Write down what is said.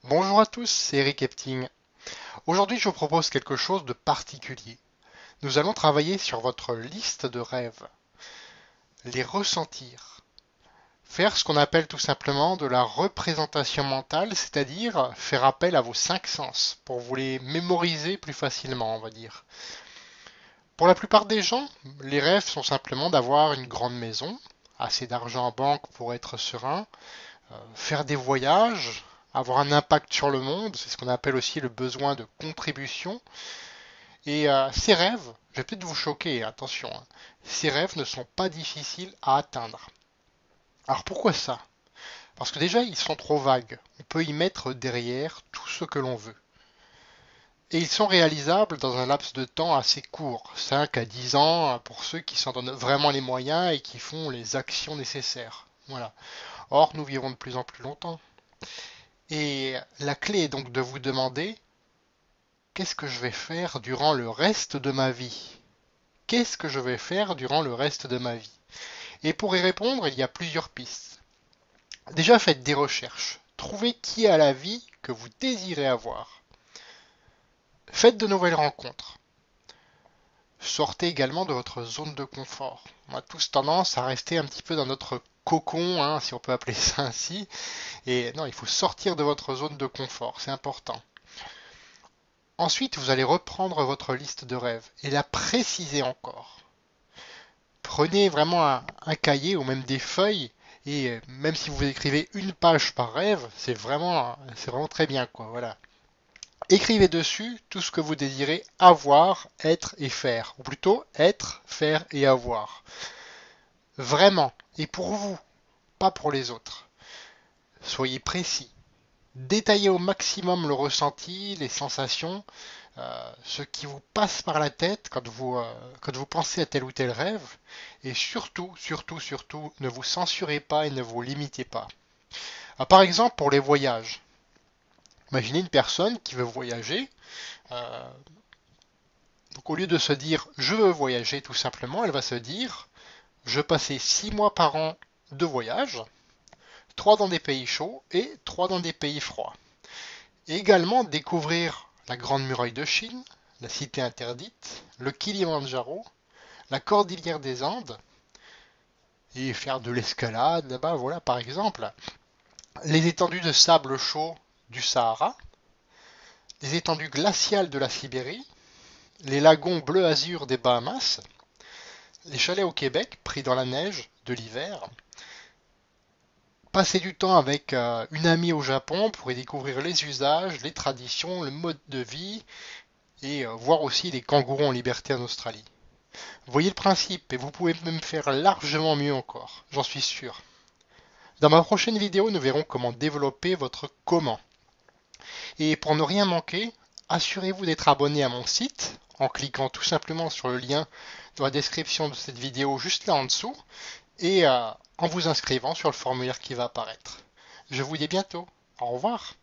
Bonjour à tous, c'est Eric Epting. Aujourd'hui, je vous propose quelque chose de particulier. Nous allons travailler sur votre liste de rêves, les ressentir, faire ce qu'on appelle tout simplement de la représentation mentale, c'est-à-dire faire appel à vos cinq sens pour vous les mémoriser plus facilement, on va dire. Pour la plupart des gens, les rêves sont simplement d'avoir une grande maison, assez d'argent en banque pour être serein, faire des voyages, avoir un impact sur le monde, c'est ce qu'on appelle aussi le besoin de contribution. Et ces rêves, je vais peut-être vous choquer, attention, hein, ces rêves ne sont pas difficiles à atteindre. Alors pourquoi ça? Parce que déjà, ils sont trop vagues. On peut y mettre derrière tout ce que l'on veut. Et ils sont réalisables dans un laps de temps assez court, 5 à 10 ans, pour ceux qui s'en donnent vraiment les moyens et qui font les actions nécessaires. Voilà. Or, nous vivons de plus en plus longtemps. Et la clé est donc de vous demander, qu'est-ce que je vais faire durant le reste de ma vie? Qu'est-ce que je vais faire durant le reste de ma vie? Et pour y répondre, il y a plusieurs pistes. Déjà, faites des recherches. Trouvez qui a la vie que vous désirez avoir. Faites de nouvelles rencontres. Sortez également de votre zone de confort. On a tous tendance à rester un petit peu dans notre cocon, hein, si on peut appeler ça ainsi. Et non, il faut sortir de votre zone de confort, c'est important. Ensuite, vous allez reprendre votre liste de rêves et la préciser encore. Prenez vraiment un cahier ou même des feuilles et même si vous écrivez une page par rêve, c'est vraiment très bien quoi. Voilà. Écrivez dessus tout ce que vous désirez avoir, être et faire, ou plutôt être, faire et avoir. Vraiment, et pour vous, pas pour les autres. Soyez précis. Détaillez au maximum le ressenti, les sensations, ce qui vous passe par la tête quand vous pensez à tel ou tel rêve. Et surtout, surtout, surtout, ne vous censurez pas et ne vous limitez pas. Par exemple, pour les voyages. Imaginez une personne qui veut voyager. euh, donc au lieu de se dire je veux voyager tout simplement, elle va se dire je veux passer 6 mois par an de voyage, 3 dans des pays chauds et 3 dans des pays froids. Et également découvrir la Grande Muraille de Chine, la Cité interdite, le Kilimandjaro, la Cordillère des Andes, et faire de l'escalade là-bas, voilà par exemple. Les étendues de sable chaud du Sahara, les étendues glaciales de la Sibérie, les lagons bleu-azur des Bahamas, les chalets au Québec pris dans la neige de l'hiver, passer du temps avec une amie au Japon pour y découvrir les usages, les traditions, le mode de vie et voir aussi les kangourous en liberté en Australie. Vous voyez le principe et vous pouvez même faire largement mieux encore, j'en suis sûr. Dans ma prochaine vidéo, nous verrons comment développer votre comment. Et pour ne rien manquer, assurez-vous d'être abonné à mon site en cliquant tout simplement sur le lien dans la description de cette vidéo juste là en dessous et en vous inscrivant sur le formulaire qui va apparaître. Je vous dis à bientôt. Au revoir.